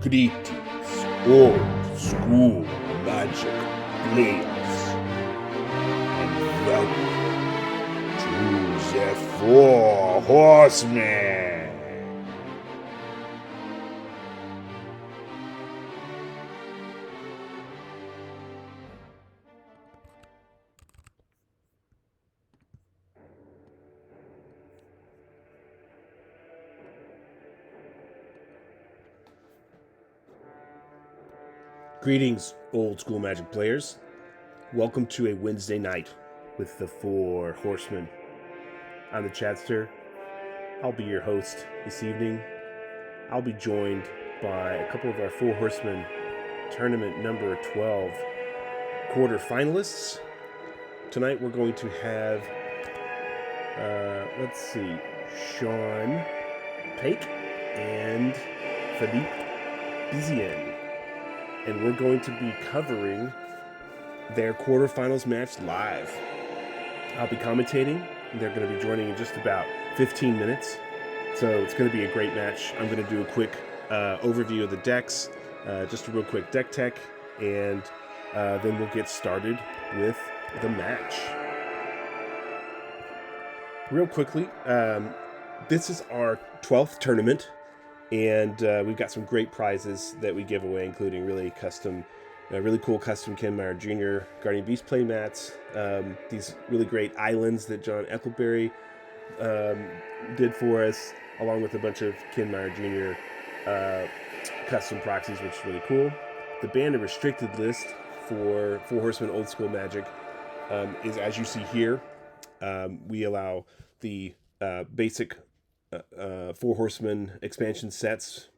Greetings, old school magic players, and welcome to the Four Horsemen. Greetings, old school magic players. Welcome to a Wednesday night with the Four Horsemen. I'm the Chatster. I'll be your host this evening. I'll be joined by a couple of our Four Horsemen tournament number 12 quarter finalists. Tonight we're going to have, Sean Pake and Philippe Bizien. And we're going to be covering their quarterfinals match live. I'll be commentating. They're going to be joining in just about 15 minutes. So it's going to be a great match. I'm going to do a quick overview of the decks, just a real quick deck tech, and then we'll get started with the match. Real quickly, this is our 12th tournament. And we've got some great prizes that we give away, including really cool custom Ken Meyer Jr. Guardian Beast play mats, these really great islands that John Eccleberry did for us, along with a bunch of Ken Meyer Jr. Custom proxies, which is really cool. The banned and restricted list for Four Horsemen Old School Magic is, as you see here. We allow the basic Four Horsemen expansion sets,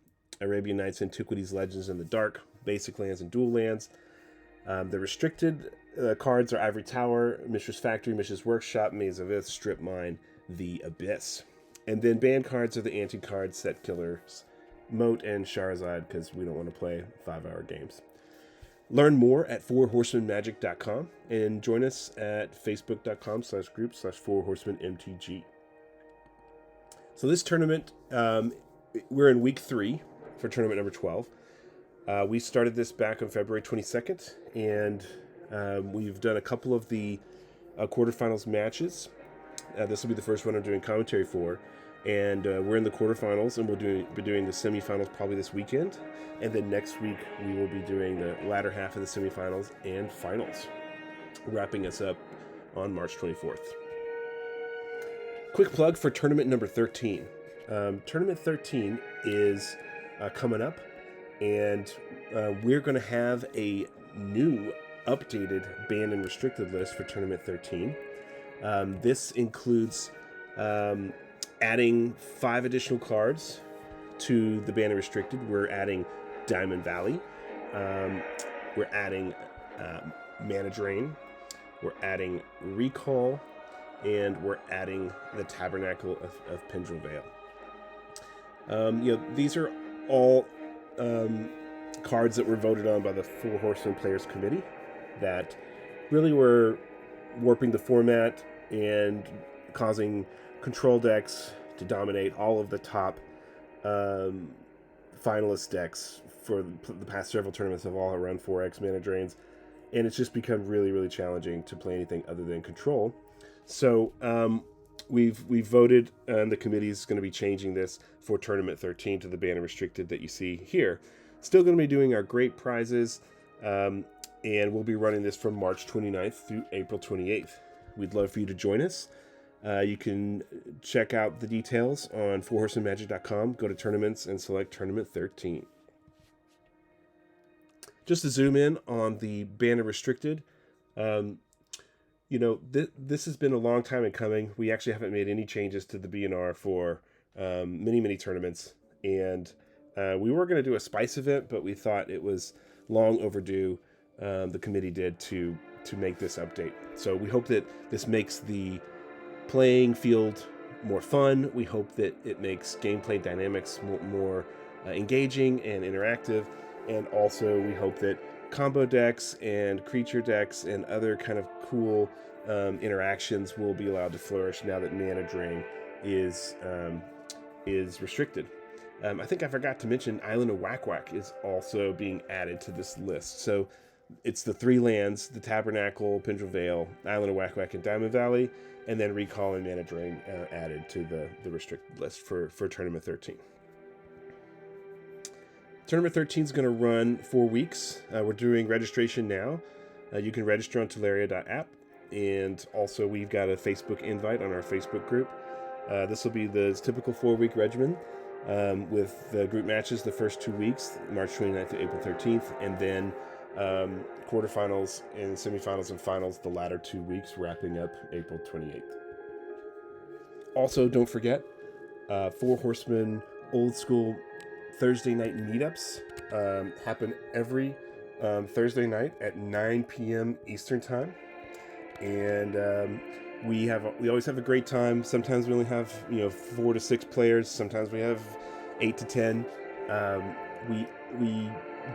Arabian Nights, Antiquities, Legends in the Dark, basic lands and dual lands. The restricted cards are Ivory Tower, Mishra's Factory, Mishra's Workshop, Maze of Ith, Strip Mine, The Abyss. And then banned cards are the anti-cards, Set Killers, Moat, and Charizard, because we don't want to play 5-hour games. Learn more at fourhorsemenmagic.com and join us at facebook.com/group/fourhorsemenmtg. So this tournament, we're in week 3 for tournament number 12. We started this back on February 22nd, and we've done a couple of the quarterfinals matches. This will be the first one I'm doing commentary for, and we're in the quarterfinals, and we'll be doing the semifinals probably this weekend, and then next week we will be doing the latter half of the semifinals and finals, wrapping us up on March 24th. Quick plug for tournament number 13. Tournament 13 is coming up, and we're going to have a new updated banned and restricted list for tournament 13. This includes adding 5 additional cards to the banned and restricted. We're adding Diamond Valley. We're adding Mana Drain. We're adding Recall. And we're adding the Tabernacle of Pendrel Vale. These are all cards that were voted on by the Four Horsemen Players Committee that really were warping the format and causing control decks to dominate. All of the top finalist decks for the past several tournaments have all run 4X mana drains, and it's just become really, really challenging to play anything other than control. So we've voted, and the committee is going to be changing this for Tournament 13 to the banned and restricted that you see here. Still going to be doing our great prizes, and we'll be running this from March 29th through April 28th. We'd love for you to join us. You can check out the details on fourhorsemenmagic.com, go to tournaments, and select Tournament 13. Just to zoom in on the banned and restricted, this has been a long time in coming. We actually haven't made any changes to the BNR for many tournaments. And we were going to do a Spice event, but we thought it was long overdue. The committee did to make this update. So we hope that this makes the playing field more fun. We hope that it makes gameplay dynamics more engaging and interactive. And also we hope that combo decks and creature decks and other kind of cool interactions will be allowed to flourish now that Mana Drain is restricted. I think I forgot to mention Island of Whack Whack is also being added to this list. So it's the 3 lands, the Tabernacle, Pendrell Vale, Island of Whack Whack, and Diamond Valley, and then Recall and Mana Drain added to the restricted list for Tournament 13. Tournament 13 is going to run 4 weeks. We're doing registration now. You can register on Teleria.app, and also we've got a Facebook invite on our Facebook group. This will be the typical 4-week regimen. With the group matches the first 2 weeks, March 29th to April 13th, and then quarterfinals and semifinals and finals the latter 2 weeks, wrapping up April 28th. Also, don't forget, Four Horsemen Old School Thursday night meetups happen every Thursday night at 9 p.m. Eastern Time, and we always have a great time. Sometimes we only have 4 to 6 players. Sometimes we have 8 to 10. We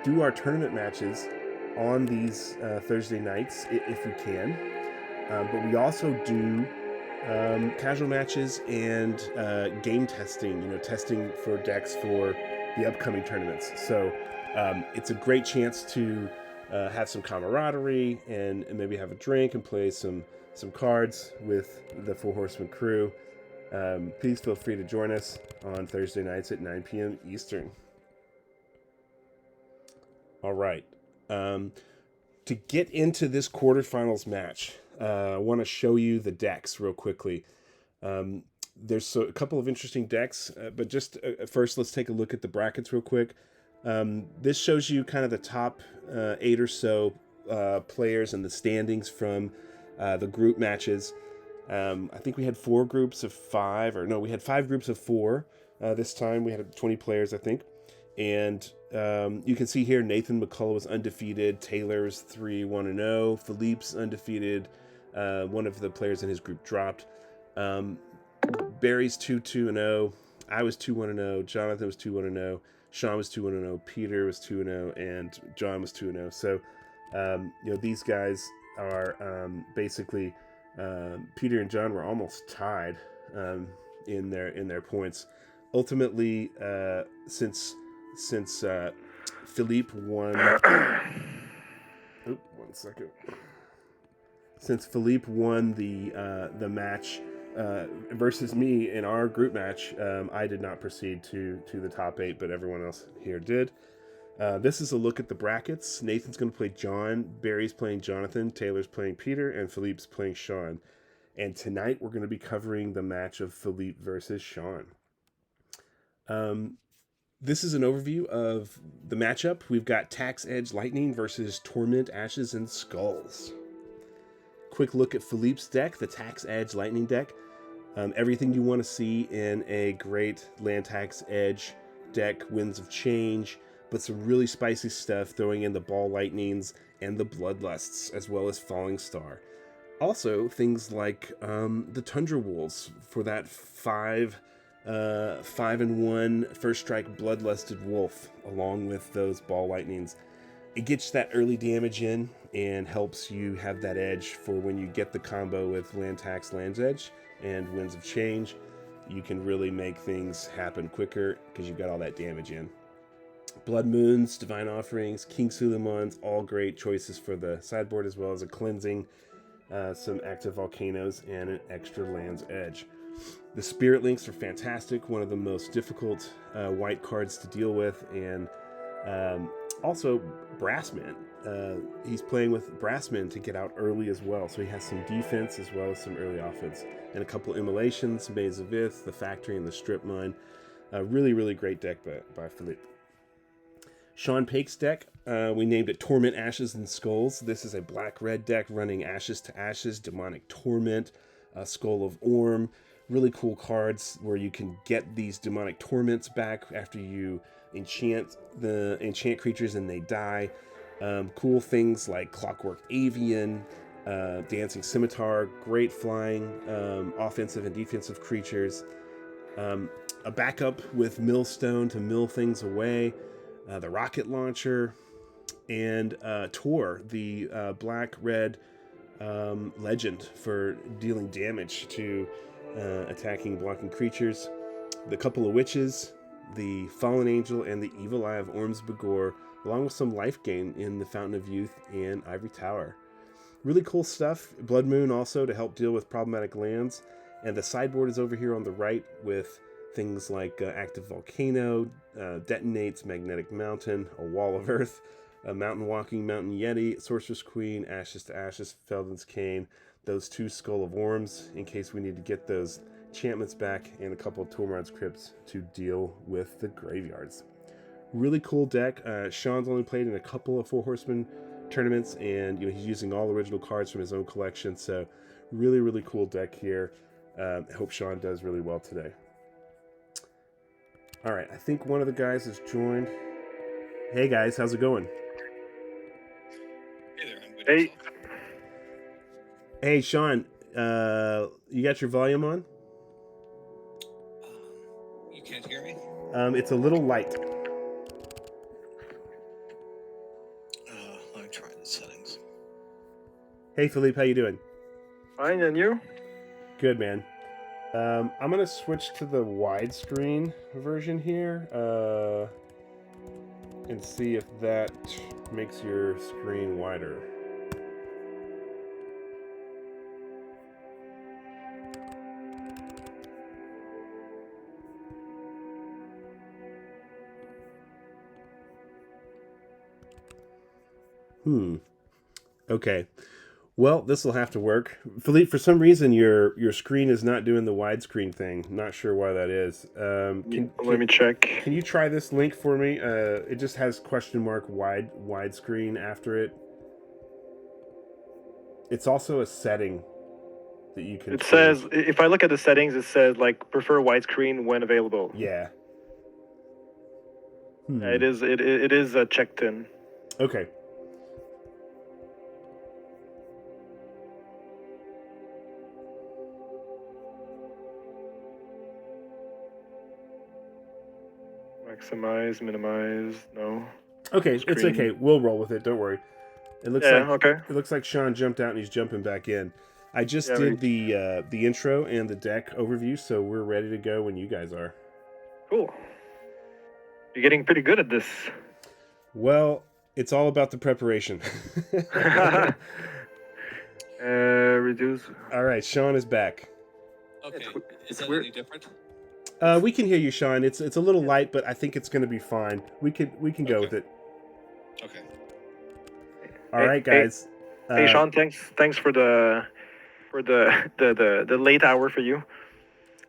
do our tournament matches on these Thursday nights if we can, but we also do casual matches and game testing. Testing for decks for the upcoming tournaments. So it's a great chance to have some camaraderie and maybe have a drink and play some cards with the Four Horsemen crew. Please feel free to join us on Thursday nights at 9 p.m. Eastern. All right. To get into this quarterfinals match, I want to show you the decks real quickly. There's a couple of interesting decks, but just first let's take a look at the brackets real quick. This shows you kind of the top 8 or so players and the standings from the group matches. I think we had 4 groups of 5, or no, we had 5 groups of 4 this time. We had 20 players, I think. And you can see here Nathan McCullough was undefeated, Taylor's 3-1-0, Philippe's undefeated, one of the players in his group dropped. Barry's 2-2-0, I was 2-1-0, Jonathan was 2-1-0, Sean was 2-1-0, Peter was 2-0, and John was 2-0. So these guys are basically Peter and John were almost tied in their points. Ultimately, since Philippe won, Since Philippe won the match versus me in our group match, I did not proceed to the top 8, but everyone else here did. This is a look at the brackets. Nathan's going to play John, Barry's playing Jonathan, Taylor's playing Peter, and Philippe's playing Sean. And tonight we're going to be covering the match of Philippe versus Sean. This is an overview of the matchup. We've got Tax Edge Lightning versus Torment Ashes and Skulls. Quick look at Philippe's deck, the Tax Edge Lightning deck. Everything you want to see in a great Land Tax Edge deck, Winds of Change, but some really spicy stuff, throwing in the Ball Lightnings and the Bloodlusts, as well as Falling Star. Also, things like the Tundra Wolves for that 5-1 first strike Bloodlusted Wolf, along with those Ball Lightnings. It gets that early damage in and helps you have that edge for when you get the combo with Land Tax Land's Edge and Winds of Change. You can really make things happen quicker because you've got all that damage in. Blood Moons, Divine Offerings, King Suleiman's, all great choices for the sideboard, as well as a cleansing, some active volcanoes, and an extra Land's Edge. The Spirit Links are fantastic, one of the most difficult white cards to deal with, and also Brassman. He's playing with Brassman to get out early as well, so he has some defense as well as some early offense. And a couple Immolations, Maze of Ith, the Factory, and the Strip Mine. Really, really great deck by Philippe. Sean Pake's deck, we named it Torment Ashes and Skulls. This is a black-red deck running Ashes to Ashes, Demonic Torment, Skull of Orm. Really cool cards where you can get these demonic torments back after you enchant creatures and they die. Cool things like Clockwork Avian, Dancing Scimitar, great flying, offensive and defensive creatures. A backup with Millstone to mill things away. The Rocket Launcher, and Tor, the black-red legend for dealing damage to attacking, blocking creatures. The couple of Witches, the Fallen Angel and the Evil Eye of Ormsbegor, along with some life gain in the Fountain of Youth and Ivory Tower. Really cool stuff. Blood Moon also to help deal with problematic lands. And the sideboard is over here on the right with things like Active Volcano, Detonates, Magnetic Mountain, a Wall of Earth, a Mountain Walking, Mountain Yeti, Sorceress Queen, Ashes to Ashes, Felden's Cane, those 2 Skull of Worms in case we need to get those enchantments back, and a couple of Tormod's Crypts to deal with the graveyards. Really cool deck. Sean's only played in a couple of Four Horsemen tournaments, and he's using all original cards from his own collection, so really cool deck here. I hope Sean does really well today. All right, I think one of the guys has joined. Hey guys, how's it going? Hey there, I'm good. Hey. Hey Sean, you got your volume on? You can't hear me? It's a little light. Let me try the settings. Hey Philippe, how you doing? Fine, and you? Good, man. I'm gonna switch to the widescreen version here, and see if that makes your screen wider. Okay. Well, this will have to work. Philippe, for some reason, your screen is not doing the widescreen thing. Not sure why that is. Let me check. Can you try this link for me? It just has question mark widescreen after it. It's also a setting that you can. It says, if I look at the settings, it says like prefer widescreen when available. Yeah. It is checked in. Okay. Maximize, minimize, no. Okay, Screen. it's okay. We'll roll with it. Don't worry. It looks okay. It looks like Sean jumped out and he's jumping back in. I just did the intro and the deck overview, so we're ready to go when you guys are. Cool. You're getting pretty good at this. Well, it's all about the preparation. Reduce. All right, Sean is back. Okay, is that weird. any different? We can hear you, Sean. It's a little light, but I think it's going to be fine. We can go with it. Okay. All right, guys. Hey, Sean, thanks for the late hour for you.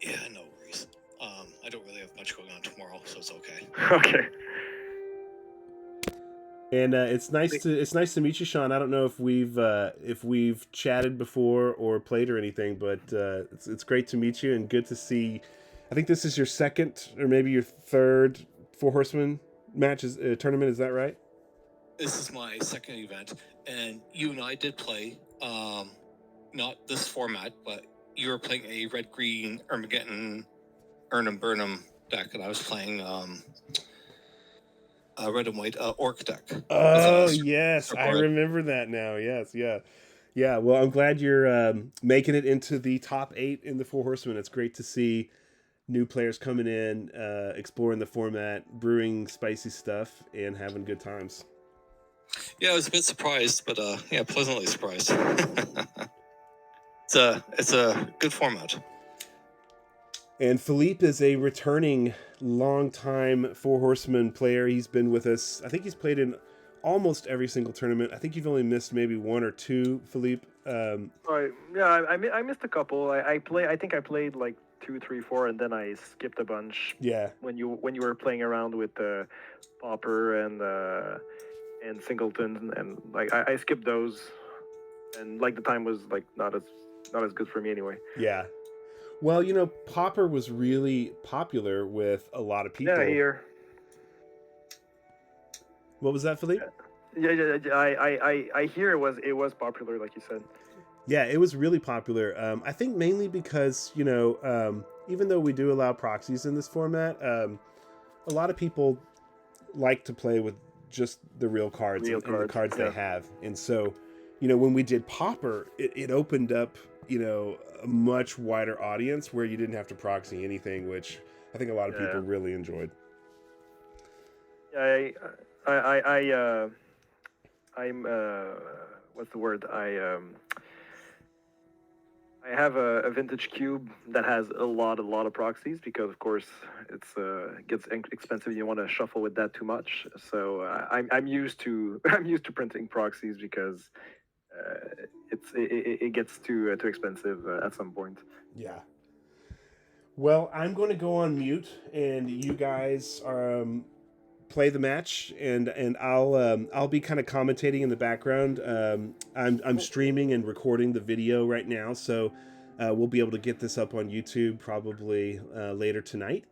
Yeah, no worries. I don't really have much going on tomorrow, so it's okay. Okay. And it's nice to meet you, Sean. I don't know if we've chatted before or played or anything, but it's great to meet you and good to see. I think this is your second or maybe your third Four Horsemen tournament. Is that right? This is my second event, and you and I did play, not this format, but you were playing a red-green Armageddon Earn 'em Burn 'em deck, and I was playing red and white orc deck. Oh yes, I remember that now. Yes, yeah. Well, I'm glad you're making it into the top 8 in the Four Horsemen. It's great to see new players coming in, exploring the format, brewing spicy stuff, and having good times. Yeah, I was a bit surprised, but pleasantly surprised. It's a good format. And Philippe is a returning long-time Four Horsemen player. He's been with us. I think he's played in almost every single tournament. I think you've only missed maybe 1 or 2, Philippe. I missed a couple. I think I played like 2, 3, 4, and then I skipped a bunch. Yeah. When you were playing around with Popper and Singleton, and like I skipped those, and like the time was like not as good for me anyway. Yeah. Well, Popper was really popular with a lot of people. Yeah, here. What was that, Philippe? Yeah. I hear it was popular, like you said. Yeah, it was really popular. I think mainly because, even though we do allow proxies in this format, a lot of people like to play with just the real cards and the cards they have. And so, when we did Popper, it opened up, a much wider audience where you didn't have to proxy anything, which I think a lot of people really enjoyed. Yeah, I'm what's the word? I have a vintage cube that has a lot of proxies because, of course, it's gets expensive. You don't want to shuffle with that too much. So I'm used to I'm used to printing proxies because it gets too expensive at some point. Yeah. Well, I'm going to go on mute, and you guys play the match, and I'll be kind of commentating in the background. I'm streaming and recording the video right now, so we'll be able to get this up on YouTube probably later tonight.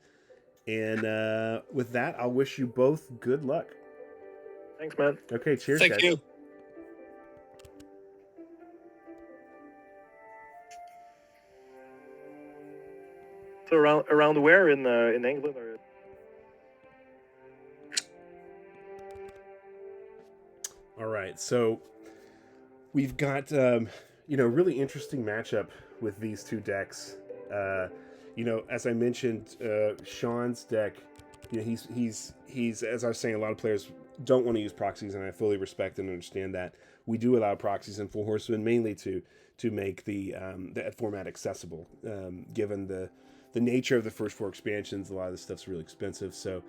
And with that, I'll wish you both good luck. Thanks, man. Okay, cheers, Thank guys. you. So around where in England? Or... All right, so we've got really interesting matchup with these two decks. As I mentioned, Sean's deck, he's as I was saying, a lot of players don't want to use proxies, and I fully respect and understand that. We do allow proxies in Four Horsemen mainly to make the format accessible, given the nature of the first four expansions. A lot of this stuff's really expensive, so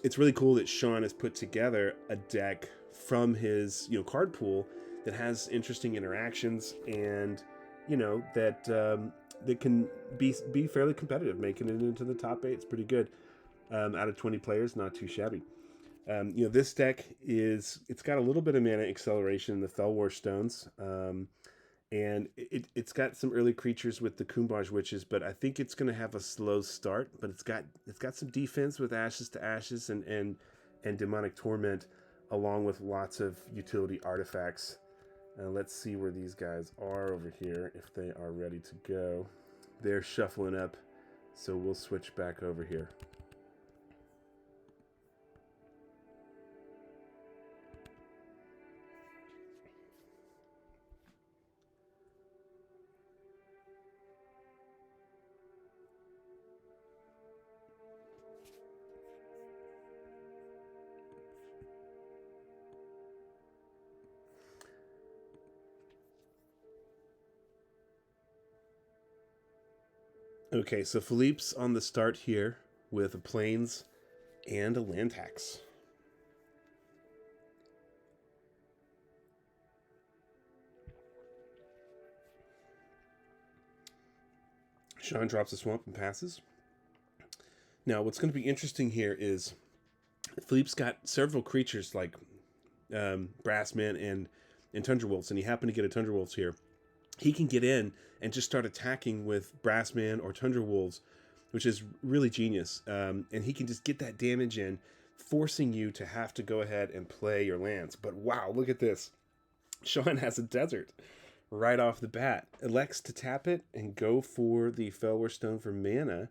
it's really cool that Sean has put together a deck from his card pool that has interesting interactions, and that can be fairly competitive, making it into the top 8. It's pretty good. Out of 20 players, not too shabby. This deck it's got a little bit of mana acceleration in the Fellwar Stones, and it's got some early creatures with the Kumbaj Witches, but I think it's going to have a slow start. But it's got some defense with Ashes to Ashes and Demonic Torment, along with lots of utility artifacts. Let's see where these guys are over here, if they are ready to go. They're shuffling up, so we'll switch back over here. Okay, so Philippe's on the start here with a Plains and a land tax. Sean drops a swamp and passes. Now, what's going to be interesting here is Philippe's got several creatures like Brassman and Tundra Wolves, and he happened to get a Tundra Wolves here. He can get in and just start attacking with Brassman or Tundra Wolves, which is really genius. And he can just get that damage in, forcing you to have to go ahead and play your lands. But wow, look at this. Sean has a desert right off the bat. Elects to tap it and go for the Fellwar Stone for mana.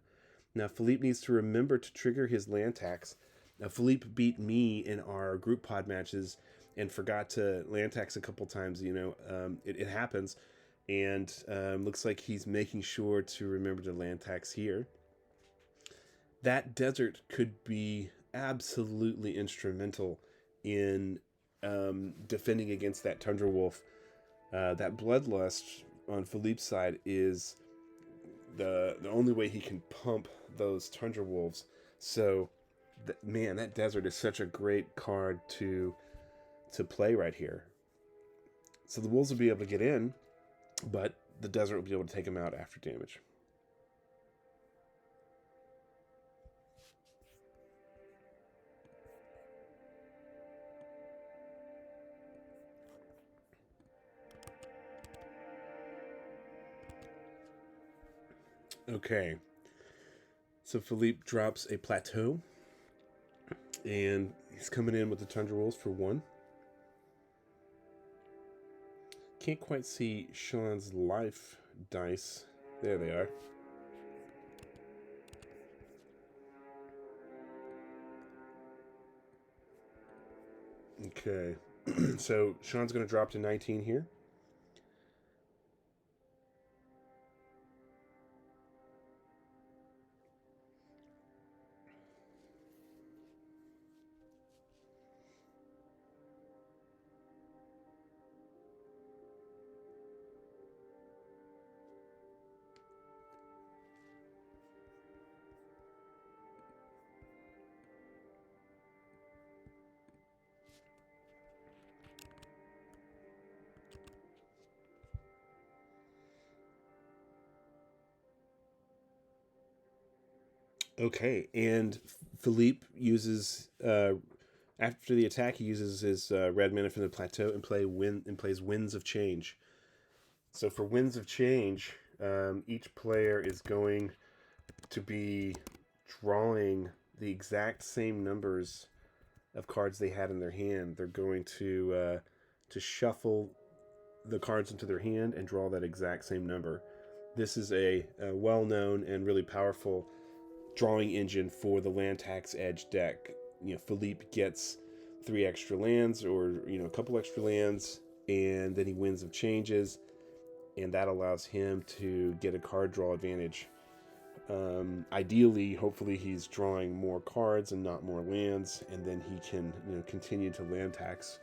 Now, Philippe needs to remember to trigger his land tax. Now, Philippe beat me in our group pod matches and forgot to land tax a couple times. It happens. And looks like he's making sure to remember to land tax here. That desert could be absolutely instrumental in defending against that Tundra Wolf. That Bloodlust on Philippe's side is the only way he can pump those Tundra Wolves. So, that desert is such a great card to play right here. So the Wolves will be able to get in, but the desert will be able to take him out after damage. Okay. So Philippe drops a plateau, and he's coming in with the Tundra Wolves for 1. Can't quite see Sean's life dice. There they are. Okay. So Sean's going to drop to 19 here. Okay, and Philippe uses after the attack, he uses his red mana from the plateau and plays Winds of Change. So for Winds of Change, each player is going to be drawing the exact same numbers of cards they had in their hand. They're going to shuffle the cards into their hand and draw that exact same number. This is a well-known and really powerful drawing engine for the land tax edge deck. Philippe gets 3 extra lands, or a couple extra lands, and then he Winds of Changes, and that allows him to get a card draw advantage. Ideally, hopefully, he's drawing more cards and not more lands, and then he can continue to land tax.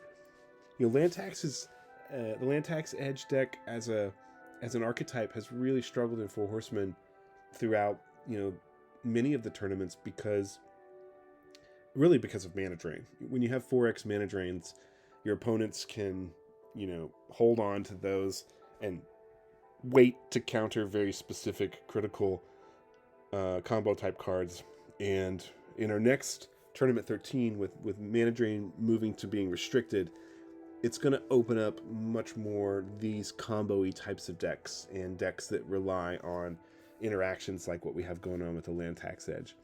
Land tax is the land tax edge deck as an archetype has really struggled in Four Horsemen throughout many of the tournaments because of mana drain. When you have 4x mana drains, your opponents can hold on to those and wait to counter very specific critical combo type cards. And in our next tournament 13, with mana drain moving to being restricted, it's going to open up much more these combo-y types of decks, and decks that rely on interactions like what we have going on with the land tax edge.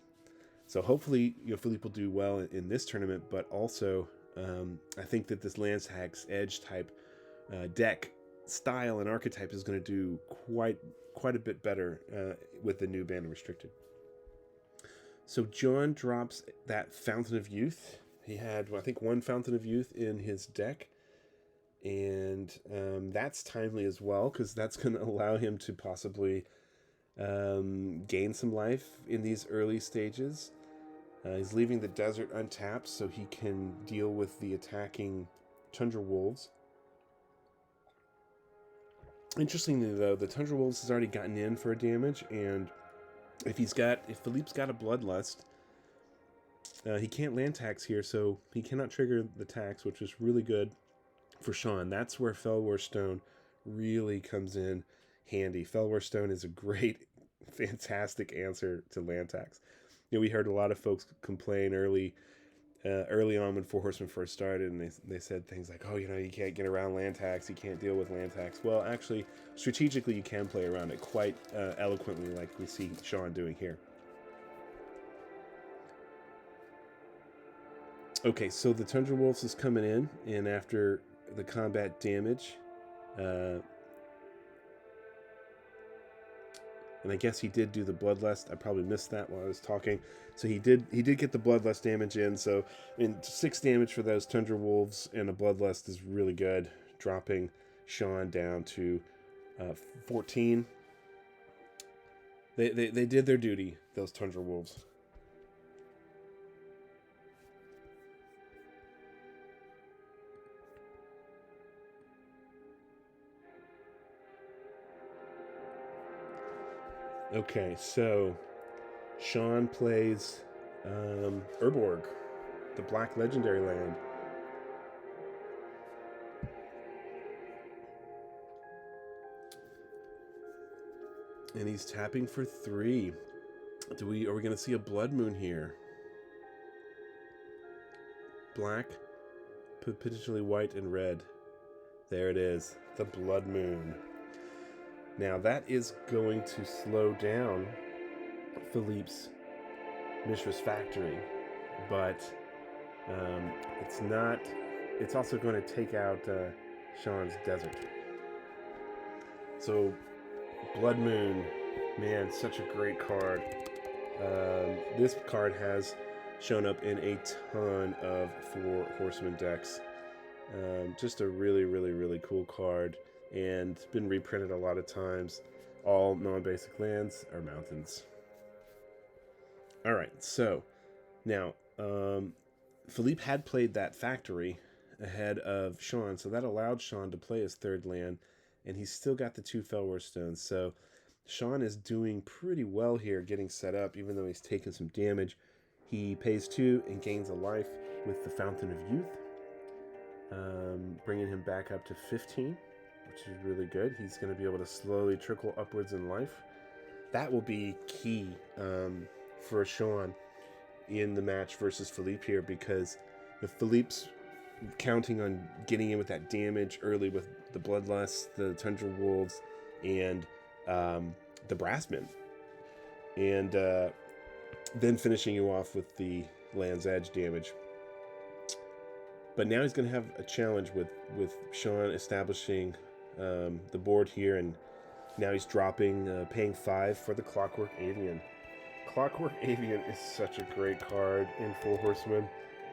So hopefully Philippe will do well in this tournament, but also I think that this land tax edge type deck style and archetype is going to do quite a bit better with the new ban and restricted. So John drops that Fountain of Youth. He had, I think, 1 Fountain of Youth in his deck, and that's timely as well because that's going to allow him to possibly gain some life in these early stages. He's leaving the desert untapped so he can deal with the attacking Tundra Wolves. Interestingly, though, the Tundra Wolves has already gotten in for a damage, and if Philippe's got a Bloodlust, he can't land tax here, so he cannot trigger the tax, which is really good for Sean. That's where Fellwar Stone really comes in handy. Fellwar Stone is a great, fantastic answer to land tax. We heard a lot of folks complain early on when Four Horsemen first started, and they said things like, you can't get around land tax, you can't deal with land tax. Well, actually, strategically, you can play around it quite eloquently, like we see Sean doing here. Okay, so the Tundra Wolves is coming in, and after the combat damage, and I guess he did do the Bloodlust. I probably missed that while I was talking. So he did get the Bloodlust damage in. So 6 damage for those Tundra Wolves and a Bloodlust is really good, dropping Sean down to 14. They did their duty, those Tundra Wolves. Okay, so Sean plays Urborg, the Black Legendary land. And he's tapping for 3. Are we going to see a Blood Moon here? Black, potentially white and red. There it is, the Blood Moon. Now that is going to slow down Philippe's Mishra's Factory, but it's not. It's also going to take out Sean's Desert. So Blood Moon, man, such a great card. This card has shown up in a ton of Four Horsemen decks. Just a really, really, really cool card. And been reprinted a lot of times. All non-basic lands are mountains. All right, so now Philippe had played that factory ahead of Sean, so that allowed Sean to play his 3rd land, and he's still got the 2 Fellwar Stones. So Sean is doing pretty well here, getting set up, even though he's taken some damage. He pays 2 and gains a life with the Fountain of Youth, bringing him back up to 15. Which is really good. He's going to be able to slowly trickle upwards in life. That will be key for Sean in the match versus Philippe here, because if Philippe's counting on getting in with that damage early with the Bloodlust, the Tundra Wolves, and the Brassmen, and then finishing you off with the Land's Edge damage. But now he's going to have a challenge with Sean establishing the board here, and now he's dropping, paying 5 for the Clockwork Avian. Clockwork Avian is such a great card in Four Horsemen.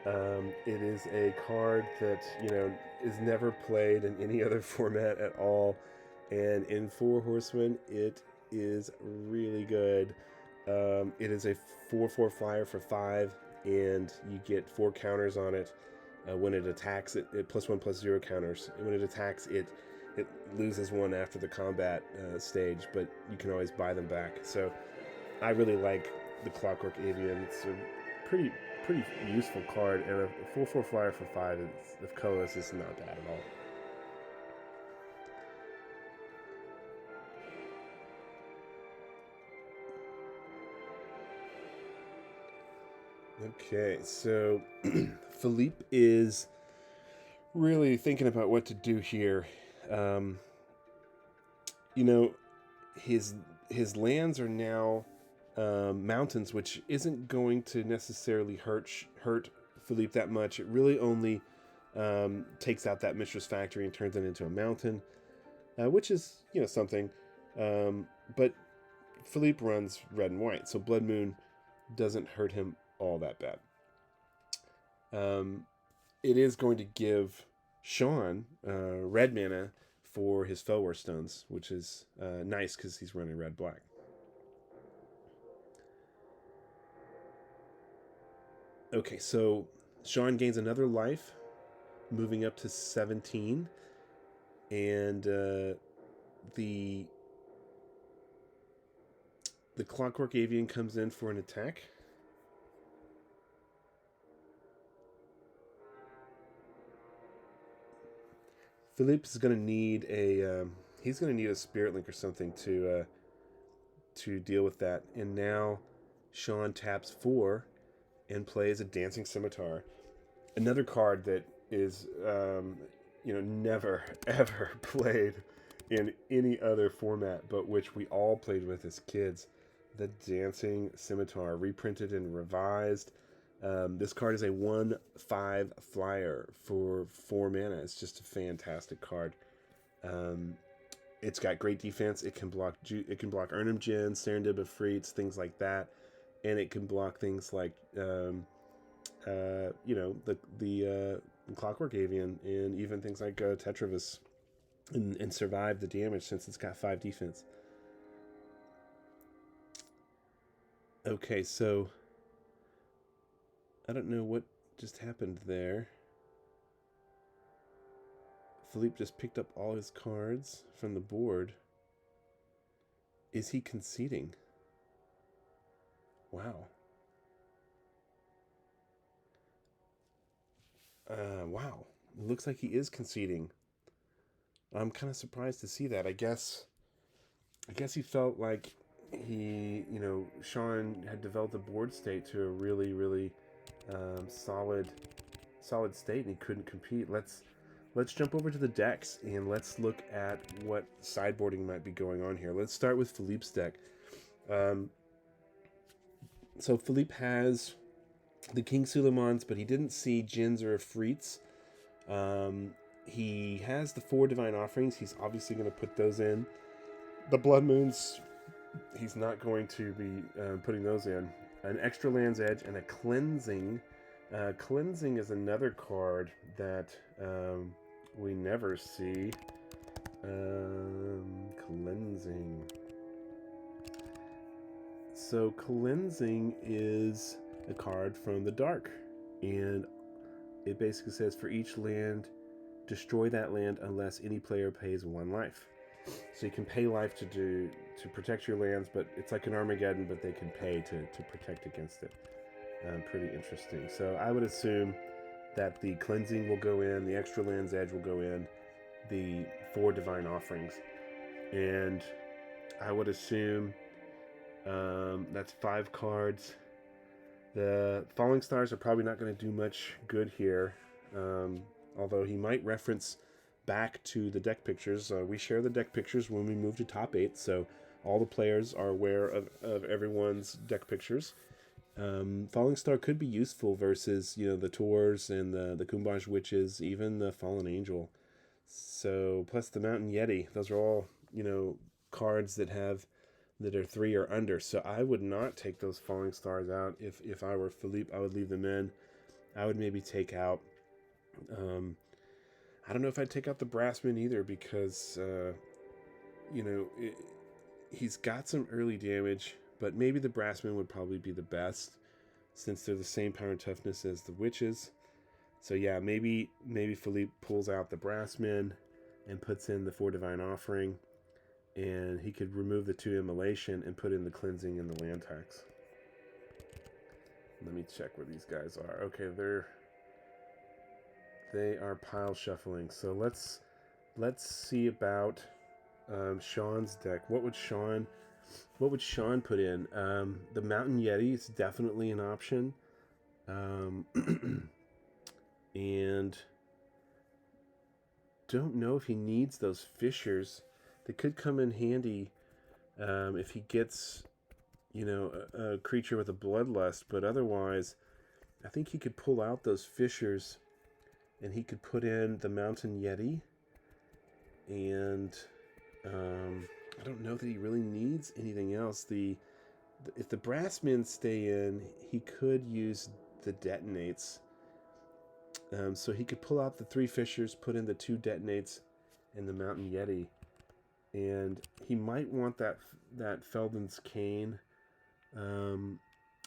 It is a card that, you know, is never played in any other format at all, and in Four Horsemen it is really good. It is a 4/4 flyer for 5, and you get 4 counters on it. When it attacks, it +1/+0 counters. And when it attacks, it loses 1 after the combat stage, but you can always buy them back. So I really like the Clockwork Avian. It's a pretty useful card, and a 4/4 flyer for 5 of colorless is not bad at all. Okay, so Philippe is really thinking about what to do here. You know, his lands are now mountains, which isn't going to necessarily hurt Philippe that much. It really only takes out that Mistress Factory and turns it into a mountain, which is, you know, something. But Philippe runs red and white, so Blood Moon doesn't hurt him all that bad. It is going to give Sean red mana for his Fellwar Stones, which is nice because he's running red-black. Okay, so Sean gains another life, moving up to 17, and the Clockwork Avian comes in for an attack. Philippe is going to need a Spirit Link or something to deal with that. And now Sean taps 4 and plays a Dancing Scimitar, another card that is never ever played in any other format, but which we all played with as kids. The Dancing Scimitar, reprinted and revised. This card is a 1/5 flyer for 4 mana. It's just a fantastic card. It's got great defense. It can block Urnham Djinn, Serendib Efreets, things like that, and it can block things like the Clockwork Avian, and even things like Tetravis, and survive the damage since it's got 5 defense. Okay, so I don't know what just happened there. Philippe just picked up all his cards from the board. Is he conceding? Wow. Wow. It looks like he is conceding. I'm kind of surprised to see that. I guess he felt like Sean had developed the board state to a really, really solid state, and he couldn't compete. Let's jump over to the decks and let's look at what sideboarding might be going on here. Let's start with Philippe's deck. So Philippe has the King Suleimans, but he didn't see Djinns or Efreets. He has the 4 Divine Offerings. He's obviously going to put those in. The Blood Moons, he's not going to be putting those in. An extra Land's Edge and a Cleansing. Cleansing is another card that we never see. Cleansing. So Cleansing is a card from the Dark, and it basically says for each land, destroy that land unless any player pays 1 life. So you can pay life to protect your lands, but it's like an Armageddon, but they can pay to protect against it. Pretty interesting. So I would assume that the Cleansing will go in, the extra Land's Edge will go in, the 4 Divine Offerings, and I would assume That's 5 cards. The Falling Stars are probably not going to do much good here, although he might reference back to the deck pictures. We share the deck pictures when we move to top 8, so all the players are aware of everyone's deck pictures. Falling Star could be useful versus, the Tours and the Kumbaj Witches, even the Fallen Angel. So, plus the Mountain Yeti. Those are all, cards that are 3 or under. So I would not take those Falling Stars out. If I were Philippe, I would leave them in. I would maybe take out... I don't know if I'd take out the Brassman either, because, he's got some early damage, but maybe the Brassman would probably be the best, since they're the same power and toughness as the Witches. So yeah, maybe Philippe pulls out the Brassman and puts in the 4 Divine Offering, and he could remove the 2 Immolation and put in the Cleansing and the Land Tax. Let me check where these guys are. Okay, they are pile shuffling. So let's see about Sean's deck. What would Sean put in? The Mountain Yeti is definitely an option. And don't know if he needs those fissures. They could come in handy if he gets, a creature with a bloodlust. But otherwise, I think he could pull out those fissures, and he could put in the Mountain Yeti. And I don't know that he really needs anything else. If the Brassmen stay in, he could use the Detonates. So he could pull out the 3 fissures, put in the 2 Detonates, and the Mountain Yeti. And he might want that Felden's Cane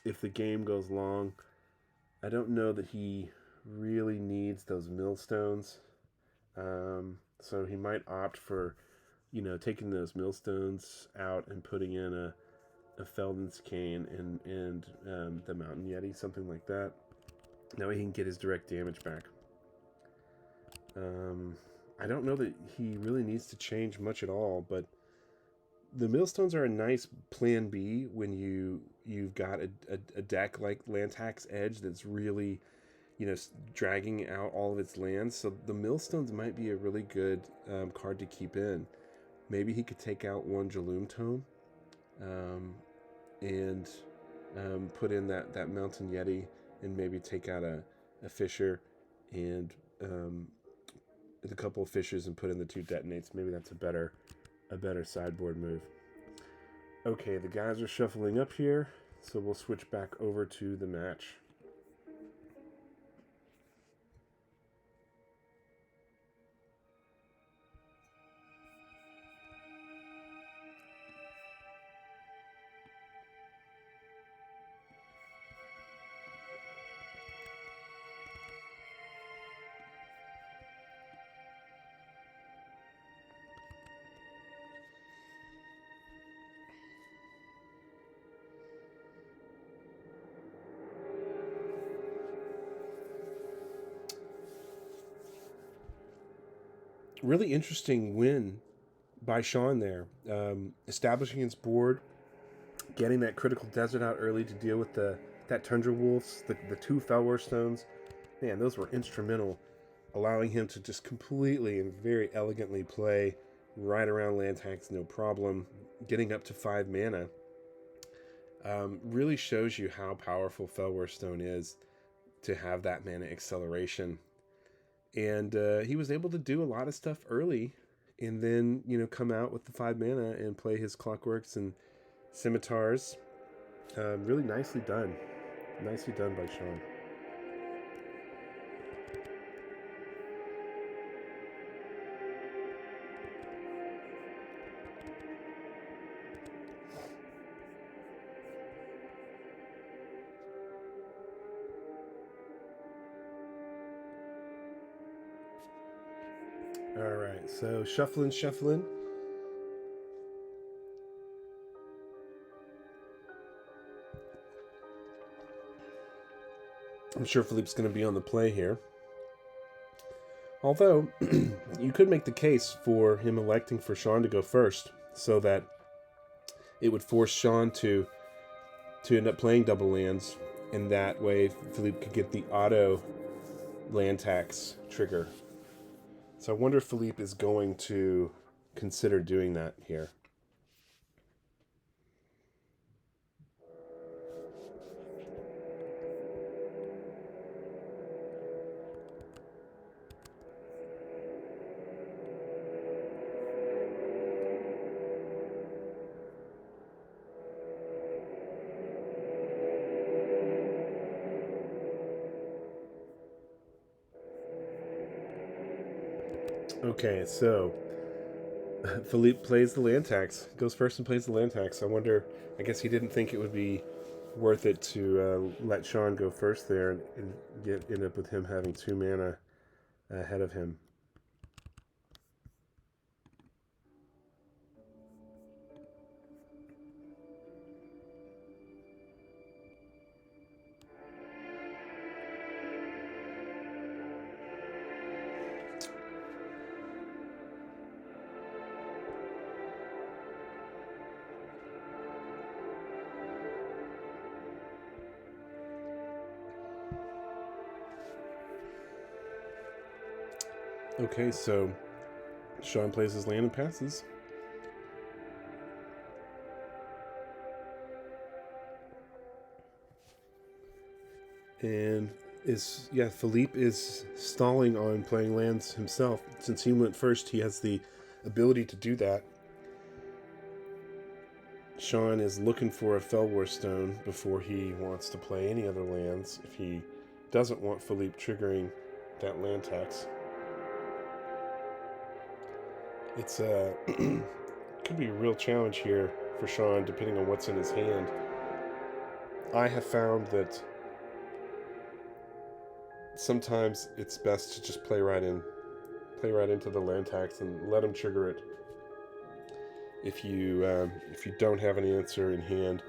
if the game goes long. I don't know that he really needs those Millstones. So he might opt for, taking those Millstones out and putting in a Felden's Cane and the Mountain Yeti, something like that. Now he can get his direct damage back. I don't know that he really needs to change much at all, but the Millstones are a nice plan B when you've got a deck like Landtax Edge that's really, dragging out all of its lands. So the Millstones might be a really good card to keep in. Maybe he could take out 1 Jaloom Tome and put in that Mountain Yeti, and maybe take out a Fissure and a couple of Fissures and put in the 2 Detonates. Maybe that's a better sideboard move. Okay, the guys are shuffling up here, so we'll switch back over to the match. Really interesting win by Sean there. Establishing his board, getting that critical desert out early to deal with that Tundra Wolves, the 2 Felwar Stones. Man, those were instrumental, allowing him to just completely and very elegantly play right around land tax, no problem. Getting up to 5 mana really shows you how powerful Felwar Stone is to have that mana acceleration. And he was able to do a lot of stuff early, and then, come out with the 5 mana and play his Clockworks and Scimitars. Really nicely done. Nicely done by Sean. All right, so shuffling. I'm sure Philippe's going to be on the play here. Although, you could make the case for him electing for Sean to go first, so that it would force Sean to end up playing double lands, and that way Philippe could get the auto land tax trigger. So I wonder if Philippe is going to consider doing that here. Okay, so Philippe plays the land tax, goes first and plays the land tax. I guess he didn't think it would be worth it to let Sean go first there and end up with him having 2 mana ahead of him. Okay, so Sean plays his land and passes. And Philippe is stalling on playing lands himself. Since he went first, he has the ability to do that. Sean is looking for a Fellwar Stone before he wants to play any other lands if he doesn't want Philippe triggering that land tax. It's could be a real challenge here for Sean, depending on what's in his hand. I have found that sometimes it's best to just play right into the land tax and let him trigger it. If you don't have an answer in hand,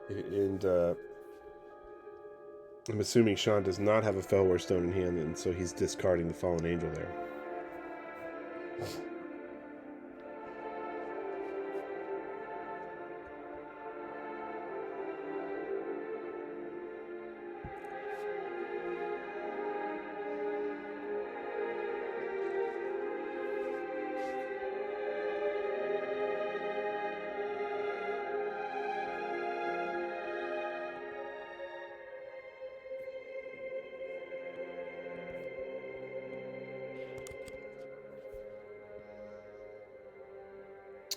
and I'm assuming Sean does not have a Fellwar Stone in hand, and so he's discarding the Fallen Angel there.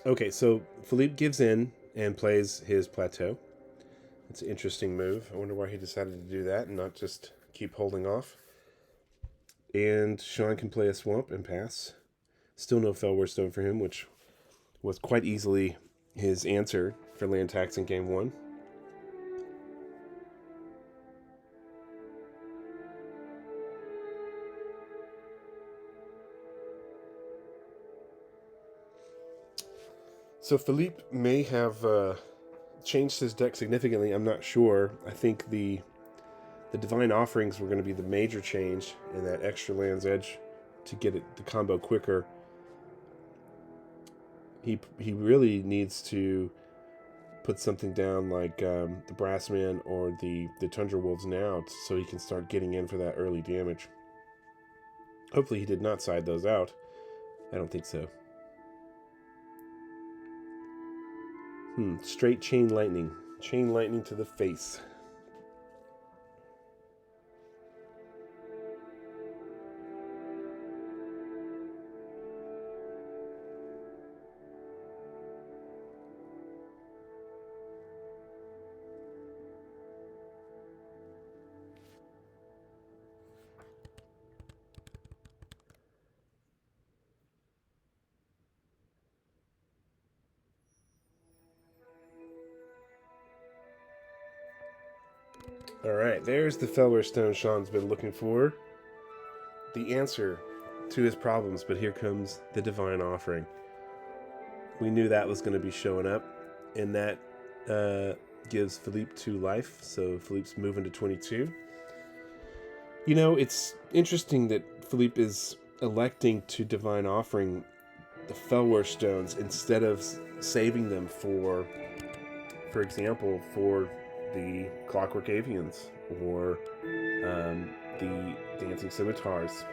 Okay, so Philippe gives in and plays his plateau. It's an interesting move. I wonder why he decided to do that and not just keep holding off. And Sean can play a swamp and pass. Still no Fellwar Stone for him, which was quite easily his answer for land tax in game 1. So Philippe may have changed his deck significantly. I'm not sure. I think the Divine Offerings were going to be the major change in that extra Land's Edge to get the combo quicker. He really needs to put something down like the Brassman or the Tundra Wolves now, so he can start getting in for that early damage. Hopefully he did not side those out. I don't think so. Straight Chain Lightning. Chain Lightning to the face. Alright, there's the Fellwar Stone Sean's been looking for. The answer to his problems, but here comes the Divine Offering. We knew that was going to be showing up, and that gives Philippe 2 life, so Philippe's moving to 22. You know, it's interesting that Philippe is electing to Divine Offering the Fellwar Stones instead of saving them for for example, for the Clockwork Avians or the Dancing Scimitars,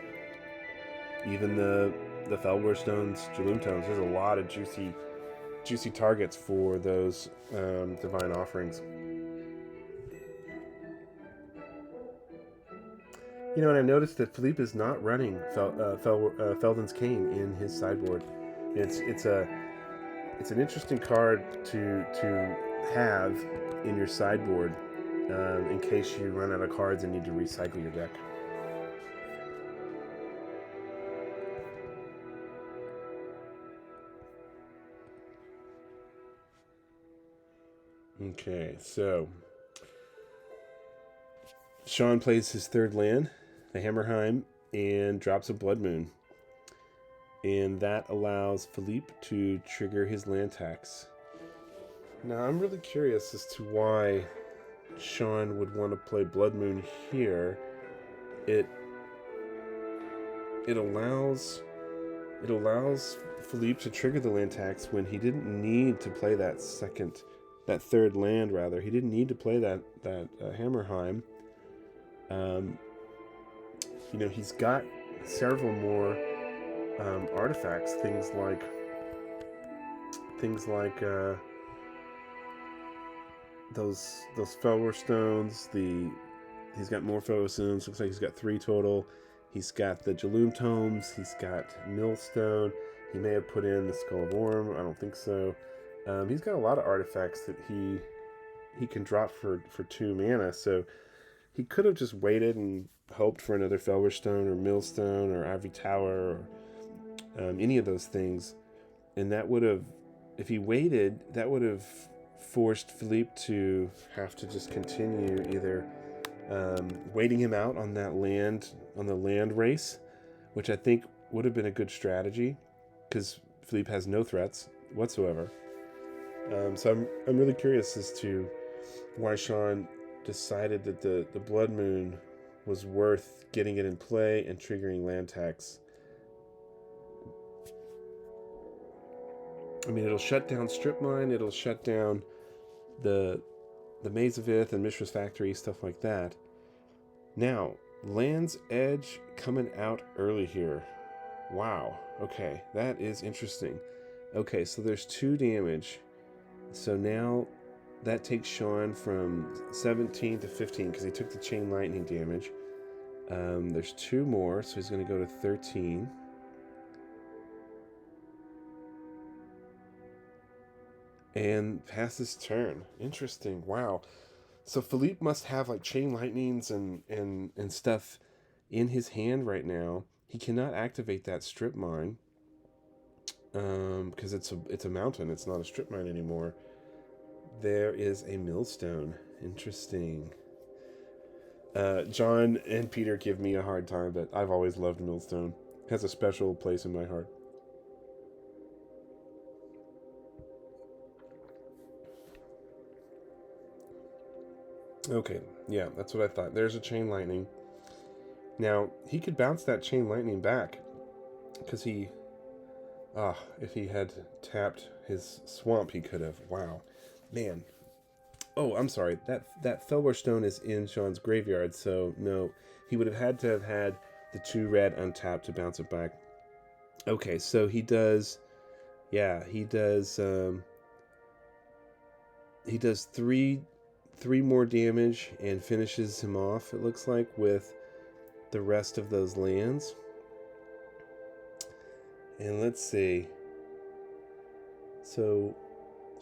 even the Felwar Stones, Jaloom Tomes. There's a lot of juicy targets for those divine offerings. You know, and I noticed that Philippe is not running Felden's Cane in his sideboard. It's an interesting card to have in your sideboard in case you run out of cards and need to recycle your deck. Okay, so Sean plays his third land, the Hammerheim, and drops a Blood Moon. And that allows Philippe to trigger his land tax. Now, I'm really curious as to why Sean would want to play Blood Moon here. It allows Philippe to trigger the land tax when he didn't need to play that third land, rather. He didn't need to play that Hammerheim. You know, he's got several more artifacts, things like those Felwar Stones. He's got more Felwar Stones. Looks like he's got 3 total. He's got the Jaloom Tomes. He's got Millstone. He may have put in the Skull of Orm. I don't think so. He's got a lot of artifacts that he can drop for 2 mana. So he could have just waited and hoped for another Felwar Stone or Millstone or Ivory Tower or any of those things. And that would have, if he waited, that would have forced Philippe to have to just continue either waiting him out on that land, on the land race, which I think would have been a good strategy because Philippe has no threats whatsoever. So I'm really curious as to why Sean decided that the Blood Moon was worth getting it in play and triggering land tax. I mean, it'll shut down Strip Mine, it'll shut down the Maze of Ith and Mishra's Factory, stuff like that. Now, Land's Edge coming out early here. Wow. Okay, that is interesting. Okay, so there's 2 damage. So now that takes Sean from 17 to 15 because he took the Chain Lightning damage. There's 2 more, so he's going to go to 13. And pass his turn. Interesting. Wow. So Philippe must have like Chain Lightnings and stuff in his hand right now. He cannot activate that Strip Mine because it's a mountain. It's not a Strip Mine anymore. There is a Millstone. Interesting. John and Peter give me a hard time, but I've always loved Millstone. It has a special place in my heart. Okay, yeah, that's what I thought. There's a Chain Lightning. Now, he could bounce that Chain Lightning back because if he had tapped his swamp, he could have. Wow. Man. Oh, I'm sorry. That Felwar Stone is in Sean's graveyard, so no. He would have had the 2 red untapped to bounce it back. Okay, so he does 3 more damage and finishes him off, it looks like, with the rest of those lands. And let's see. So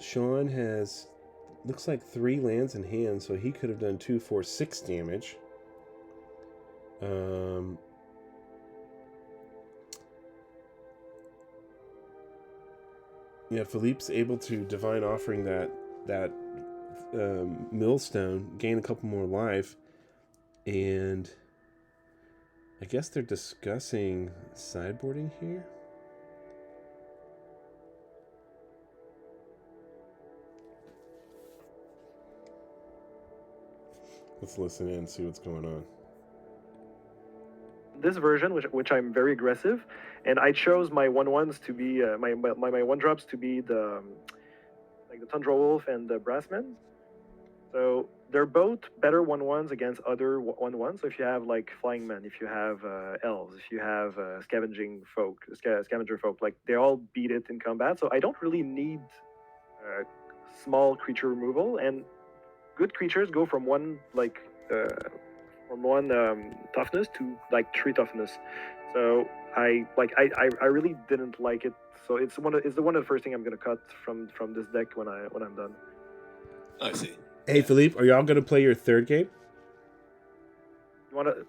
Sean has, looks like 3 lands in hand, so he could have done 2, 4, 6 damage. Yeah, Philippe's able to Divine Offering that Millstone, gain a couple more life, and I guess they're discussing sideboarding here. Let's listen in and see what's going on. This version, which I'm very aggressive, and I chose my 1/1s to be my 1-drops to be the like the Tundra Wolf and the Brassmen. So they're both better 1/1s against other 1/1s. So if you have like flying men, if you have elves, if you have scavenger folk, like they all beat it in combat. So I don't really need small creature removal, and good creatures go from one toughness to like 3 toughness. So I really didn't like it. So it's one of the first thing I'm gonna cut from this deck when I'm done. I see. Hey, Philippe, are y'all going to play your third game? You wanna?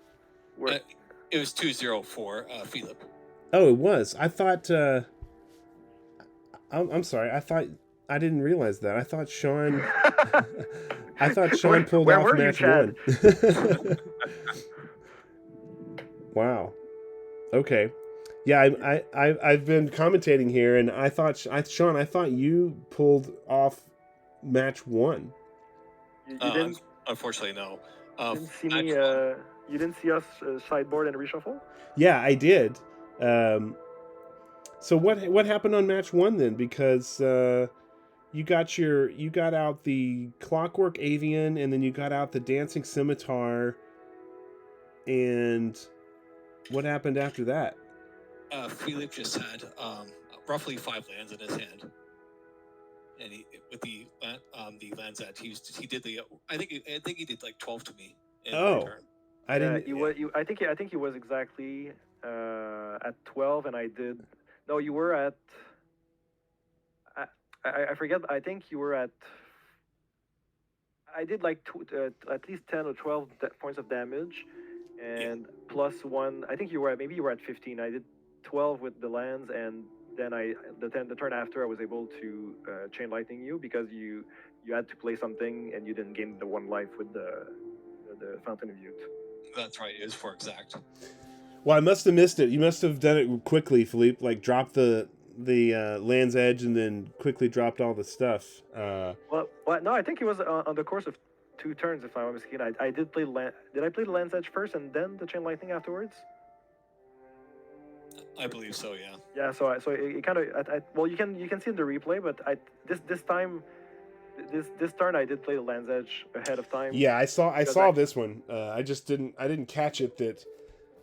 It was 2-0 for Philip. Oh, it was. I thought. I'm sorry. I didn't realize that. I thought Sean. I thought Sean pulled where off were you, match Chad? 1. Wow. Okay. Yeah, I've been commentating here, and I thought Sean, I thought you pulled off match 1. You didn't. Unfortunately, no. Didn't see me. You didn't see us sideboard and reshuffle. Yeah, I did. So what happened on match 1 then? Because you got out the Clockwork Avian, and then you got out the Dancing Scimitar. And what happened after that? Philip just had roughly 5 lands in his hand, and with the lands that he did the I think he did like 12 to me. In return. I didn't. I think he was exactly at 12, and I did. No, you were at. I forget. I think you were at. I did like at least 10 or 12 points of damage, and plus 1. I think you were at 15. I did 12 with the lands, and then the turn after I was able to chain lightning you because you had to play something and you didn't gain the 1 life with the Fountain of Youth. That's right. It was 4 exact. Well, I must have missed it. You must have done it quickly, Philippe. Like dropped the Land's Edge and then quickly dropped all the stuff. Well, no, I think it was on the course of 2 turns, if I'm not mistaken. I did play Did I play the Land's Edge first and then the Chain Lightning afterwards? I believe so. Yeah. Yeah. So it kind of. Well, you can see in the replay, but this time. This turn I did play the Land's Edge ahead of time. Yeah, I saw this one. I just didn't catch it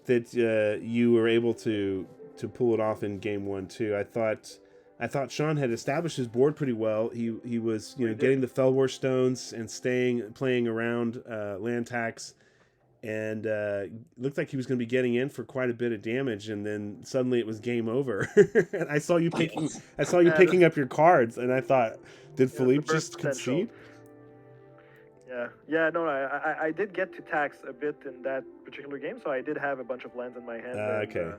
that you were able to pull it off in game 1 too. I thought Sean had established his board pretty well. He was getting the Fellwar stones and playing around land tax, and looked like he was going to be getting in for quite a bit of damage. And then suddenly it was game over. And I saw you picking up your cards, and I thought, did Philippe just concede? Yeah. No, I did get to tax a bit in that particular game, so I did have a bunch of lands in my hand. Okay.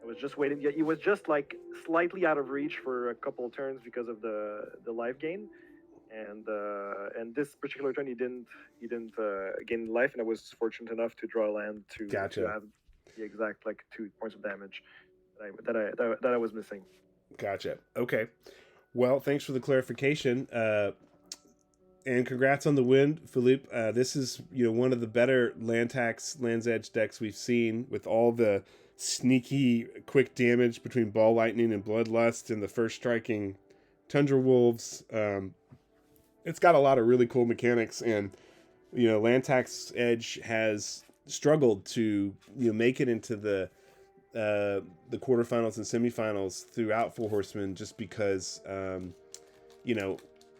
I was just waiting. Yeah, he was just like slightly out of reach for a couple of turns because of the life gain, and this particular turn he didn't gain life, and I was fortunate enough to draw a land to have the exact like 2 points of damage that I was missing. Gotcha. Okay. Well, thanks for the clarification. And congrats on the win, Philippe. This is one of the better Land's Edge decks we've seen, with all the sneaky quick damage between Ball Lightning and Bloodlust and the first striking Tundra Wolves. It's got a lot of really cool mechanics, and Land's Edge has struggled to make it into the quarterfinals and semifinals throughout Four Horsemen, just because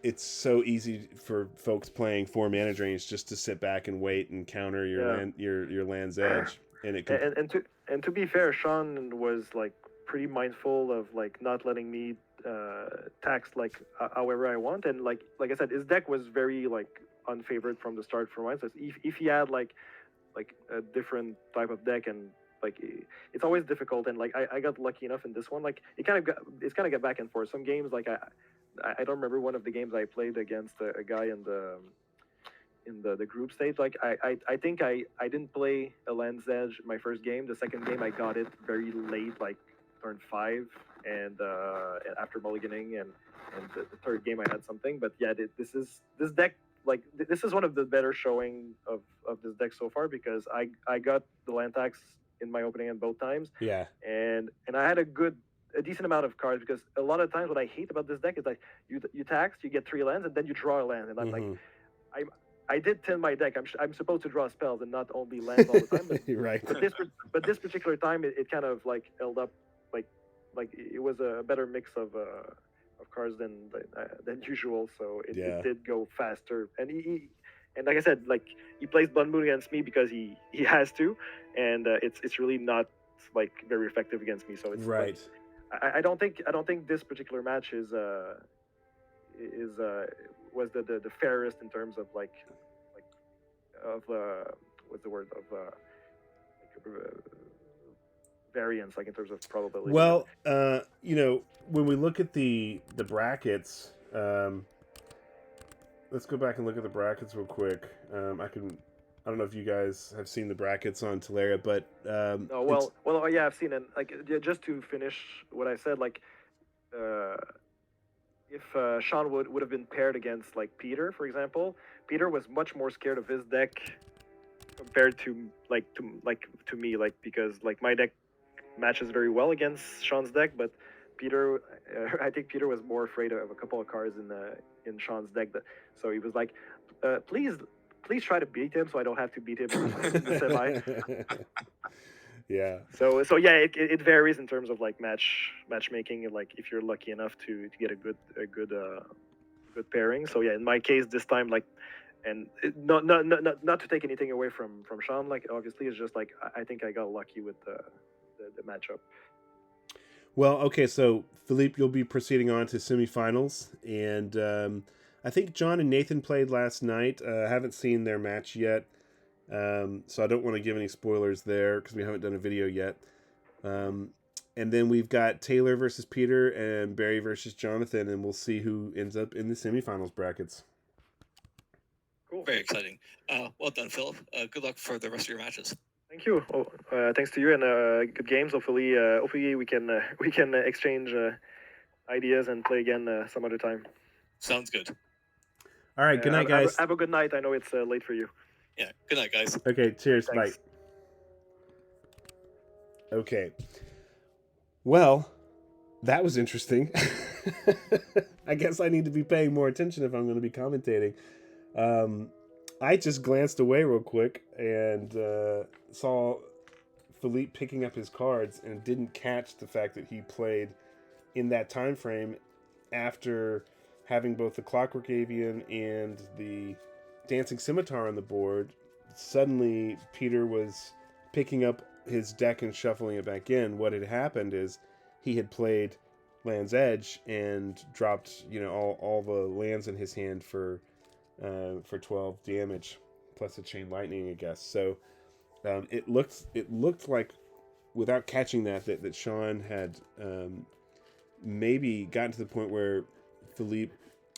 it's so easy for folks playing 4 mana drains just to sit back and wait and counter your Land's Edge, and to be fair, Sean was like pretty mindful of like not letting me tax like however I want, and like I said, his deck was very like unfavored from the start for mine. So if he had like a different type of deck, and like it's always difficult, and like I got lucky enough in this one. Like it's kind of got back and forth. Some games like I don't remember one of the games I played against a guy in the group stage. Like I think I didn't play a Land's Edge my first game. The second game I got it very late, like turn 5, and after mulliganing, and the third game I had something. But yeah, this deck. Like this is one of the better showing of this deck so far, because I got the land tax in my opening hand both times. Yeah. And I had a good a decent amount of cards, because a lot of times what I hate about this deck is like you tax, you get 3 lands, and then you draw a land, and I'm like, I did tin my deck. I'm supposed to draw spells and not only lands all the time. But, right. but this particular time, it kind of like held up, like it was a better mix of cards than usual. So it did go faster, and and like I said, like he plays Blood Moon against me because he has to, and it's really not like very effective against me. So it's right. Like, I don't think this particular match was the fairest in terms of like of what's the word of variance, like in terms of probability. Well, you know, when we look at the brackets, let's go back and look at the brackets real quick. I don't know if you guys have seen the brackets on Teleria, but no, well, yeah, I've seen it. Like, just to finish what I said, like, if Sean would have been paired against like Peter, for example, Peter was much more scared of his deck compared to me, like, because like my deck matches very well against Sean's deck, but Peter, I think Peter was more afraid of a couple of cards in Sean's deck. So he was like, please try to beat him so I don't have to beat him in the semi. Yeah. So yeah, it varies in terms of like matchmaking, and like if you're lucky enough to get a good pairing. So yeah, in my case this time, like, and not to take anything away from Sean, like obviously it's just like I think I got lucky with the matchup. Well, okay, so Philippe, you'll be proceeding on to semifinals, and I think John and Nathan played last night. I haven't seen their match yet, so I don't want to give any spoilers there because we haven't done a video yet. And then we've got Taylor versus Peter and Barry versus Jonathan, and we'll see who ends up in the semifinals brackets. Cool. Very exciting. Well done, Philip. Good luck for the rest of your matches. Thank you. Thanks to you, and good games. Hopefully we can exchange ideas and play again some other time. Sounds good. All right. Good night, guys. Have a good night. I know it's late for you. Yeah. Good night, guys. Okay. Cheers. Thanks. Bye. Okay. Well, that was interesting. I guess I need to be paying more attention if I'm going to be commentating. I just glanced away real quick and saw Philippe picking up his cards and didn't catch the fact that he played in that time frame after having both the Clockwork Avian and the Dancing Scimitar on the board. Suddenly, Peter was picking up his deck and shuffling it back in. What had happened is he had played Land's Edge and dropped, you know, all the lands in his hand for 12 damage plus a Chain Lightning, I guess. So it looked like, without catching that Sean had maybe gotten to the point where Philippe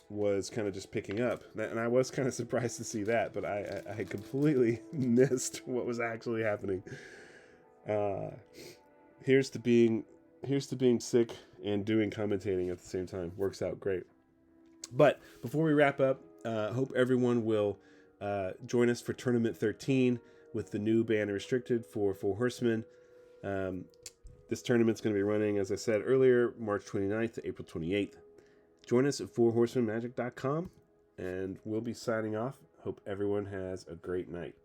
was kind of just picking up, and I was kind of surprised to see that, but I had completely missed what was actually happening. Here's to being sick and doing commentating at the same time. Works out great. But before we wrap up, hope everyone will join us for Tournament 13 with the new ban restricted for Four Horsemen. This tournament's going to be running, as I said earlier, March 29th to April 28th. Join us at fourhorsemenmagic.com, and we'll be signing off. Hope everyone has a great night.